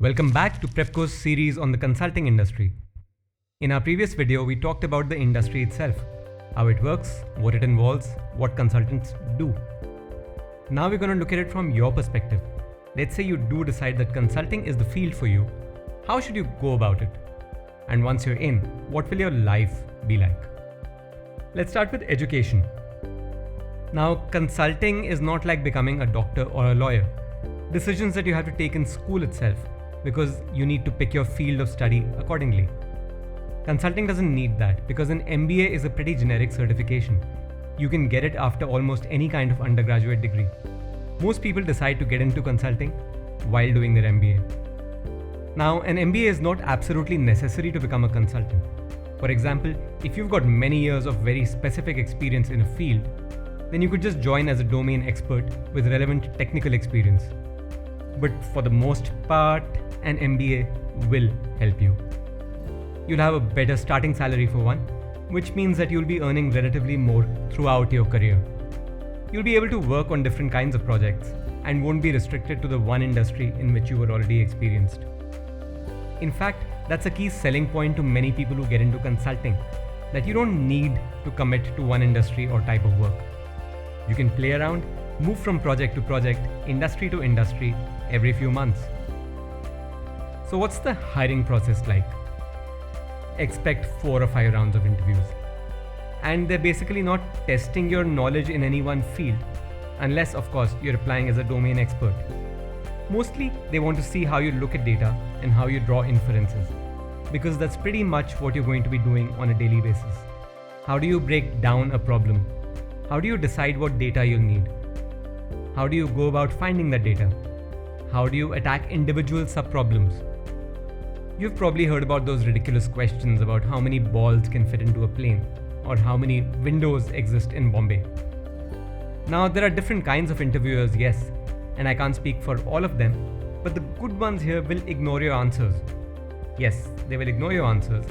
Welcome back to Prepco's series on the consulting industry. In our previous video, we talked about the industry itself, how it works, what it involves, what consultants do. Now we're going to look at it from your perspective. Let's say you do decide that consulting is the field for you. How should you go about it? And once you're in, what will your life be like? Let's start with education. Now, consulting is not like becoming a doctor or a lawyer. Decisions that you have to take in school itself, because you need to pick your field of study accordingly. Consulting doesn't need that because an MBA is a pretty generic certification. You can get it after almost any kind of undergraduate degree. Most people decide to get into consulting while doing their MBA. Now, an MBA is not absolutely necessary to become a consultant. For example, if you've got many years of very specific experience in a field, then you could just join as a domain expert with relevant technical experience. But for the most part, an MBA will help you. You'll have a better starting salary for one, which means that you'll be earning relatively more throughout your career. You'll be able to work on different kinds of projects and won't be restricted to the one industry in which you were already experienced. In fact, that's a key selling point to many people who get into consulting, that you don't need to commit to one industry or type of work. You can play around, move from project to project, industry to industry every few months. So what's the hiring process like? Expect 4 or 5 rounds of interviews. And they're basically not testing your knowledge in any one field, unless of course you're applying as a domain expert. Mostly they want to see how you look at data and how you draw inferences, because that's pretty much what you're going to be doing on a daily basis. How do you break down a problem? How do you decide what data you'll need? How do you go about finding that data? How do you attack individual sub-problems? You've probably heard about those ridiculous questions about how many balls can fit into a plane or how many windows exist in Bombay. Now, there are different kinds of interviewers, yes, and I can't speak for all of them, but the good ones here will ignore your answers. Yes, they will ignore your answers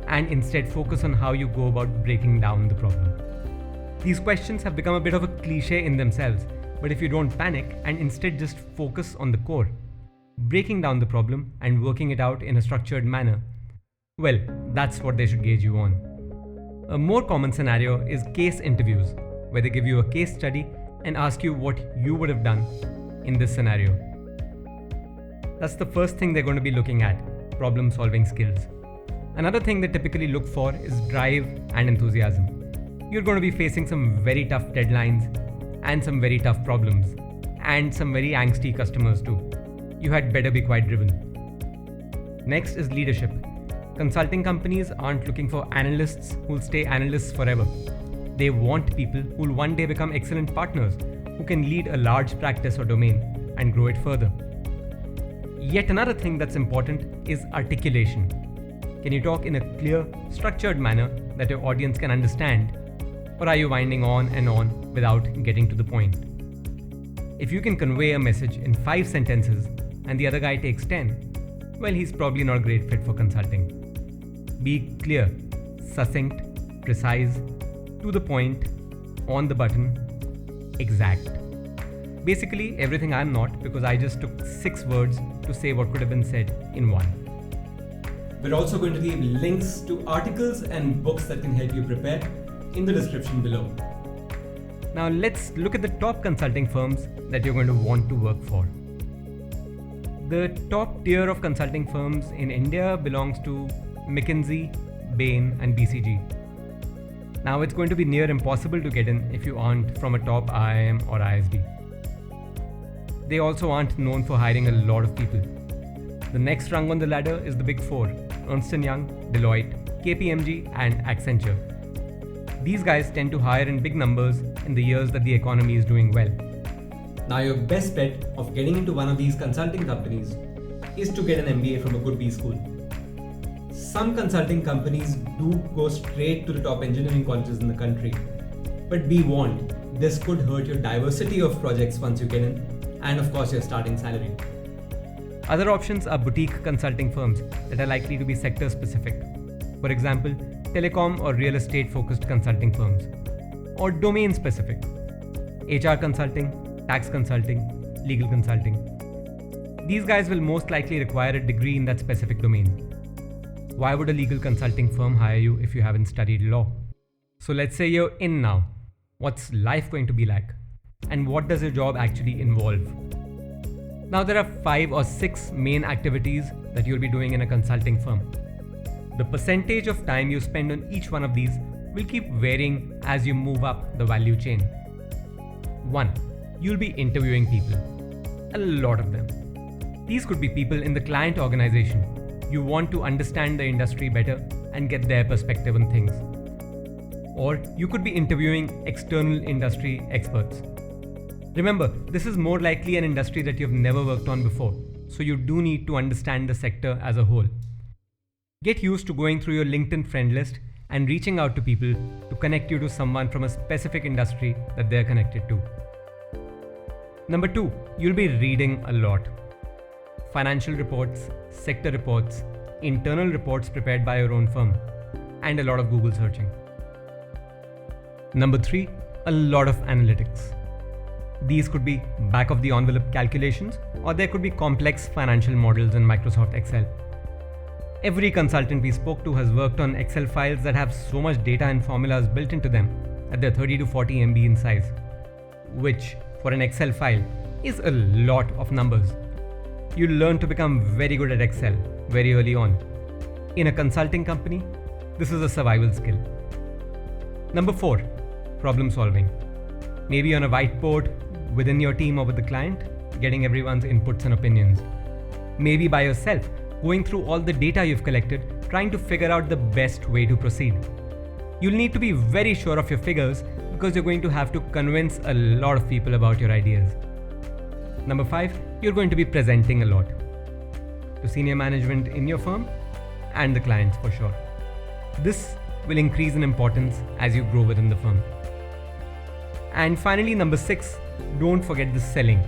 and instead focus on how you go about breaking down the problem. These questions have become a bit of a cliche in themselves, but if you don't panic and instead just focus on the core, breaking down the problem and working it out in a structured manner, well, that's what they should gauge you on. A more common scenario is case interviews, where they give you a case study and ask you what you would have done in this scenario. That's the first thing they're going to be looking at, problem-solving skills. Another thing they typically look for is drive and enthusiasm. You're going to be facing some very tough deadlines and some very tough problems and some very angsty customers too. You had better be quite driven. Next is leadership. Consulting companies aren't looking for analysts who'll stay analysts forever. They want people who'll one day become excellent partners, who can lead a large practice or domain and grow it further. Yet another thing that's important is articulation. Can you talk in a clear, structured manner that your audience can understand? Or are you winding on and on without getting to the point? If you can convey a message in 5 sentences and the other guy takes 10, well, he's probably not a great fit for consulting. Be clear, succinct, precise, to the point, on the button, exact. Basically, everything I'm not, because I just took 6 words to say what could have been said in 1. We're also going to leave links to articles and books that can help you prepare in the description below. Now let's look at the top consulting firms that you're going to want to work for. The top tier of consulting firms in India belongs to McKinsey, Bain and BCG. Now it's going to be near impossible to get in if you aren't from a top IIM or ISD. They also aren't known for hiring a lot of people. The next rung on the ladder is the Big Four: Ernst & Young, Deloitte, KPMG and Accenture. These guys tend to hire in big numbers in the years that the economy is doing well. Now, your best bet of getting into one of these consulting companies is to get an MBA from a good B school. Some consulting companies do go straight to the top engineering colleges in the country, but be warned, this could hurt your diversity of projects once you get in, and of course your starting salary. Other options are boutique consulting firms that are likely to be sector specific. For example, telecom or real estate focused consulting firms, or domain specific, HR consulting, tax consulting, legal consulting. These guys will most likely require a degree in that specific domain. Why would a legal consulting firm hire you if you haven't studied law? So let's say you're in now. What's life going to be like? And what does your job actually involve? Now there are 5 or 6 main activities that you'll be doing in a consulting firm. The percentage of time you spend on each one of these will keep varying as you move up the value chain. 1. You'll be interviewing people. A lot of them. These could be people in the client organization. You want to understand the industry better and get their perspective on things. Or you could be interviewing external industry experts. Remember, this is more likely an industry that you've never worked on before, so you do need to understand the sector as a whole. Get used to going through your LinkedIn friend list and reaching out to people to connect you to someone from a specific industry that they're connected to. Number 2, you'll be reading a lot. Financial reports, sector reports, internal reports prepared by your own firm, and a lot of Google searching. Number 3, a lot of analytics. These could be back of the envelope calculations, or there could be complex financial models in Microsoft Excel. Every consultant we spoke to has worked on Excel files that have so much data and formulas built into them that they're 30 to 40 MB in size, which for an Excel file is a lot of numbers. You learn to become very good at Excel very early on. In a consulting company, this is a survival skill. Number 4, problem solving. Maybe on a whiteboard, within your team or with the client, getting everyone's inputs and opinions. Maybe by yourself, going through all the data you've collected, trying to figure out the best way to proceed. You'll need to be very sure of your figures because you're going to have to convince a lot of people about your ideas. Number 5, you're going to be presenting a lot to senior management in your firm and the clients for sure. This will increase in importance as you grow within the firm. And finally, number 6, don't forget the selling.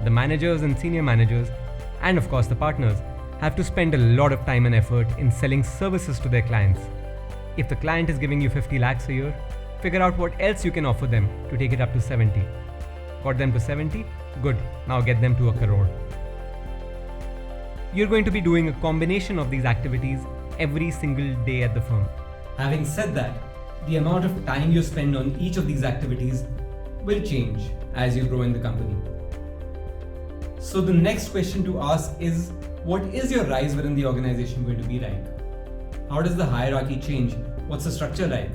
The managers and senior managers, and of course the partners, have to spend a lot of time and effort in selling services to their clients. If the client is giving you 50 lakhs a year, figure out what else you can offer them to take it up to 70. Got them to 70? Good, now get them to 1 crore. You're going to be doing a combination of these activities every single day at the firm. Having said that, the amount of time you spend on each of these activities will change as you grow in the company. So the next question to ask is, what is your rise within the organization going to be like? How does the hierarchy change? What's the structure like?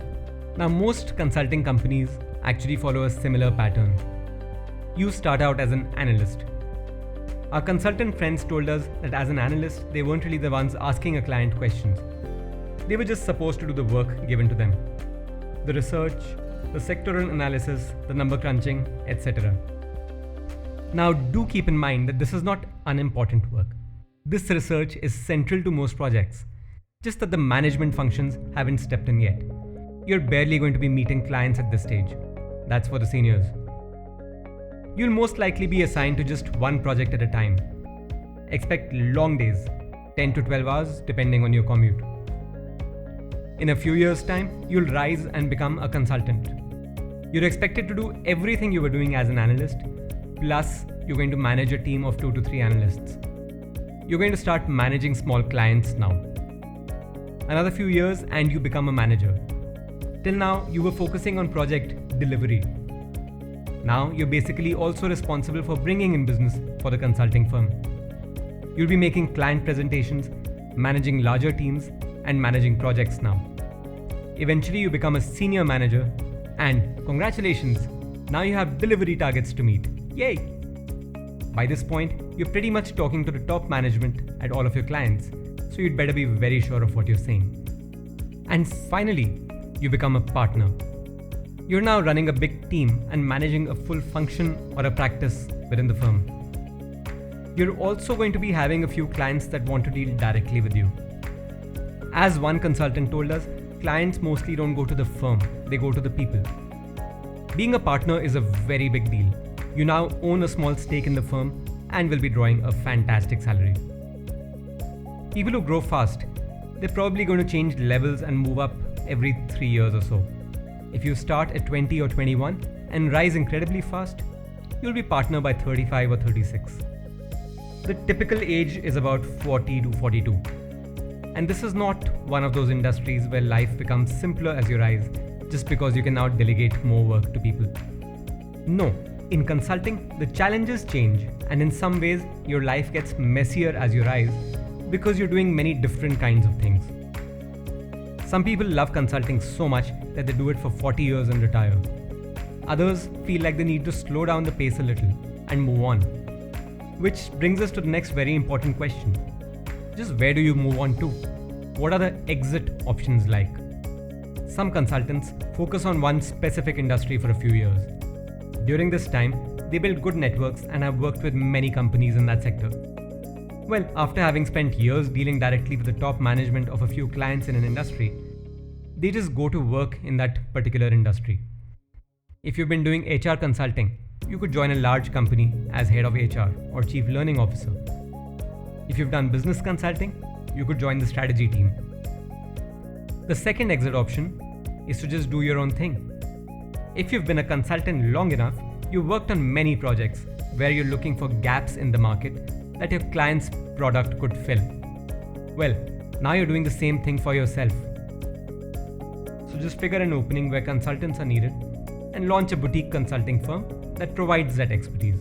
Now, most consulting companies actually follow a similar pattern. You start out as an analyst. Our consultant friends told us that as an analyst, they weren't really the ones asking a client questions. They were just supposed to do the work given to them. The research, the sectoral analysis, the number crunching, etc. Now, do keep in mind that this is not unimportant work. This research is central to most projects, just that the management functions haven't stepped in yet. You're barely going to be meeting clients at this stage. That's for the seniors. You'll most likely be assigned to just one project at a time. Expect long days, 10 to 12 hours depending on your commute. In a few years' time, you'll rise and become a consultant. You're expected to do everything you were doing as an analyst, plus you're going to manage a team of 2 to 3 analysts. You're going to start managing small clients now. Another few years and you become a manager. Till now, you were focusing on project delivery. Now, you're basically also responsible for bringing in business for the consulting firm. You'll be making client presentations, managing larger teams, and managing projects now. Eventually, you become a senior manager, and congratulations, now you have delivery targets to meet. Yay! By this point, you're pretty much talking to the top management at all of your clients, so you'd better be very sure of what you're saying. And finally, you become a partner. You're now running a big team and managing a full function or a practice within the firm. You're also going to be having a few clients that want to deal directly with you. As one consultant told us, clients mostly don't go to the firm, they go to the people. Being a partner is a very big deal. You now own a small stake in the firm and will be drawing a fantastic salary. People who grow fast, they're probably going to change levels and move up every 3 years or so. If you start at 20 or 21 and rise incredibly fast, you'll be partner by 35 or 36. The typical age is about 40 to 42. And this is not one of those industries where life becomes simpler as you rise just because you can now delegate more work to people. No, in consulting, the challenges change, and in some ways, your life gets messier as you rise because you're doing many different kinds of things. Some people love consulting so much that they do it for 40 years and retire. Others feel like they need to slow down the pace a little and move on. Which brings us to the next very important question. Just where do you move on to? What are the exit options like? Some consultants focus on one specific industry for a few years. During this time, they build good networks and have worked with many companies in that sector. Well, after having spent years dealing directly with the top management of a few clients in an industry, they just go to work in that particular industry. If you've been doing HR consulting, you could join a large company as head of HR or chief learning officer. If you've done business consulting, you could join the strategy team. The second exit option is to just do your own thing. If you've been a consultant long enough, you've worked on many projects where you're looking for gaps in the market that your client's product could fill. Well, now you're doing the same thing for yourself. So just figure an opening where consultants are needed and launch a boutique consulting firm that provides that expertise.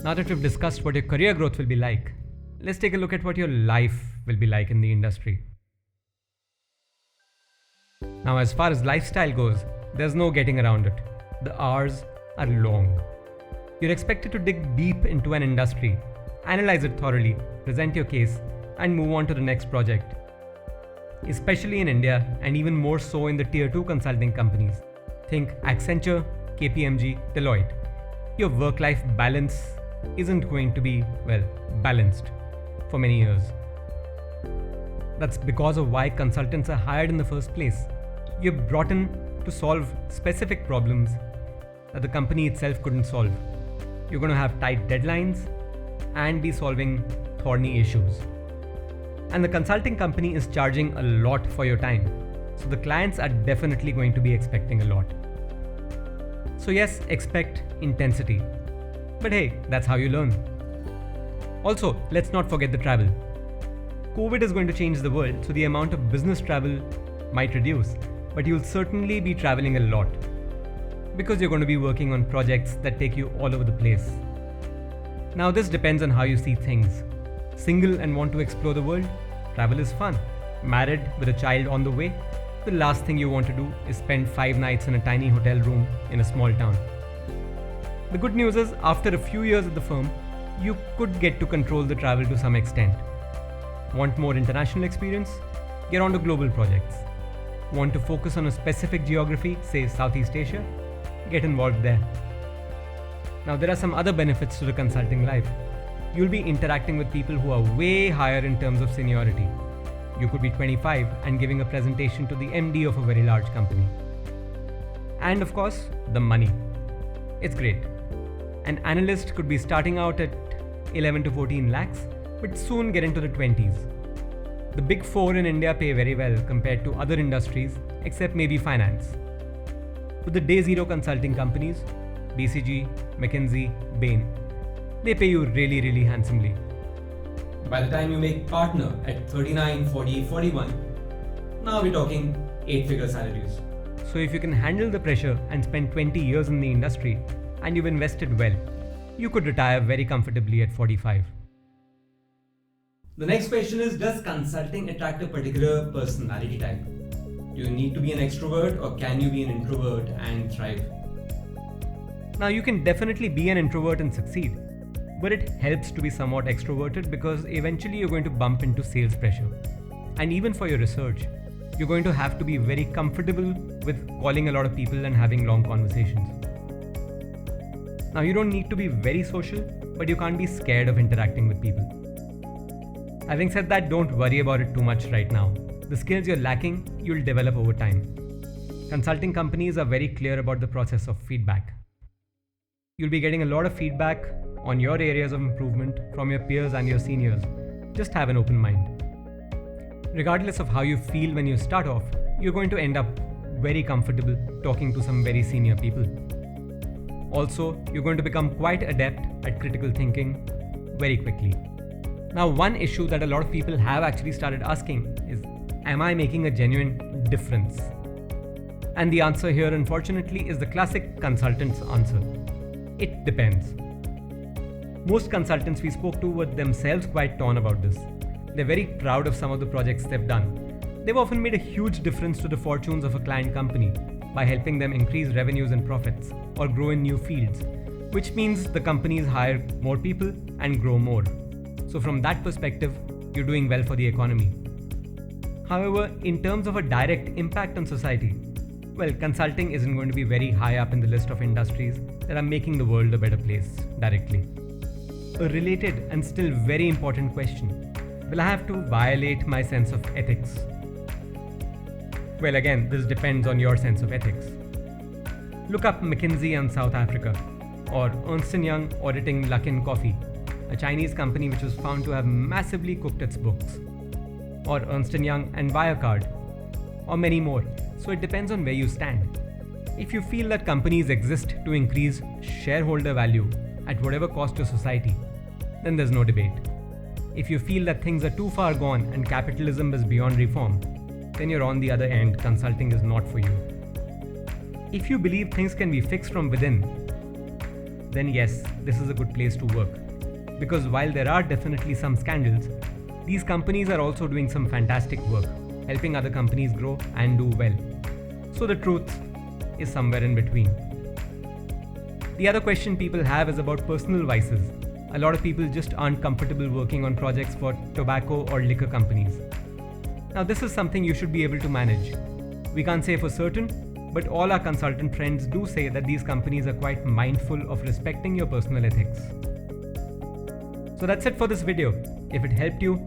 Now that we've discussed what your career growth will be like, let's take a look at what your life will be like in the industry. Now, as far as lifestyle goes, there's no getting around it. The hours are long. You're expected to dig deep into an industry, analyze it thoroughly, present your case, and move on to the next project. Especially in India, and even more so in the tier 2 consulting companies. Think Accenture, KPMG, Deloitte. Your work-life balance isn't going to be, balanced for many years. That's because of why consultants are hired in the first place. You're brought in to solve specific problems that the company itself couldn't solve. You're going to have tight deadlines and be solving thorny issues. And the consulting company is charging a lot for your time. So the clients are definitely going to be expecting a lot. So yes, expect intensity. But hey, that's how you learn. Also, let's not forget the travel. COVID is going to change the world, so the amount of business travel might reduce, but you'll certainly be traveling a lot because you're going to be working on projects that take you all over the place. Now, this depends on how you see things. Single and want to explore the world? Travel is fun. Married with a child on the way? The last thing you want to do is spend 5 nights in a tiny hotel room in a small town. The good news is, after a few years at the firm, you could get to control the travel to some extent. Want more international experience? Get on to global projects. Want to focus on a specific geography, say Southeast Asia? Get involved there. Now, there are some other benefits to the consulting life. You'll be interacting with people who are way higher in terms of seniority. You could be 25 and giving a presentation to the MD of a very large company. And of course, the money. It's great. An analyst could be starting out at 11 to 14 lakhs, but soon get into the 20s. The big four in India pay very well compared to other industries, except maybe finance. With the day zero consulting companies, BCG, McKinsey, Bain, they pay you really, really handsomely. By the time you make partner at 39, 40, 41, now we're talking 8-figure salaries. So if you can handle the pressure and spend 20 years in the industry and you've invested well, you could retire very comfortably at 45. The next question is, does consulting attract a particular personality type? Do you need to be an extrovert or can you be an introvert and thrive? Now, you can definitely be an introvert and succeed, but it helps to be somewhat extroverted because eventually you're going to bump into sales pressure. And even for your research, you're going to have to be very comfortable with calling a lot of people and having long conversations. Now, you don't need to be very social, but you can't be scared of interacting with people. Having said that, don't worry about it too much right now. The skills you're lacking, you'll develop over time. Consulting companies are very clear about the process of feedback. You'll be getting a lot of feedback on your areas of improvement from your peers and your seniors. Just have an open mind. Regardless of how you feel when you start off, you're going to end up very comfortable talking to some very senior people. Also, you're going to become quite adept at critical thinking, very quickly. Now, one issue that a lot of people have actually started asking is, am I making a genuine difference? And the answer here, unfortunately, is the classic consultant's answer. It depends. Most consultants we spoke to were themselves quite torn about this. They're very proud of some of the projects they've done. They've often made a huge difference to the fortunes of a client company by helping them increase revenues and profits or grow in new fields, which means the companies hire more people and grow more. So from that perspective, you're doing well for the economy. However, in terms of a direct impact on society, well, consulting isn't going to be very high up in the list of industries that are making the world a better place directly. A related and still very important question: will I have to violate my sense of ethics? Well, again, this depends on your sense of ethics. Look up McKinsey in South Africa, or Ernst & Young auditing Luckin Coffee, a Chinese company which was found to have massively cooked its books, or Ernst & Young and Wirecard, or many more. So it depends on where you stand. If you feel that companies exist to increase shareholder value at whatever cost to society, then there's no debate. If you feel that things are too far gone and capitalism is beyond reform, then you're on the other end. Consulting is not for you. If you believe things can be fixed from within, then yes, this is a good place to work. Because while there are definitely some scandals, these companies are also doing some fantastic work, helping other companies grow and do well. So the truth is somewhere in between. The other question people have is about personal vices. A lot of people just aren't comfortable working on projects for tobacco or liquor companies. Now, this is something you should be able to manage. We can't say for certain, but all our consultant friends do say that these companies are quite mindful of respecting your personal ethics. So that's it for this video. If it helped you,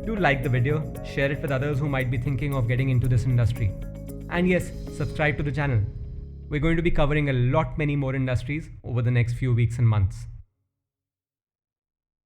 do like the video, share it with others who might be thinking of getting into this industry. And yes, subscribe to the channel. We're going to be covering a lot many more industries over the next few weeks and months.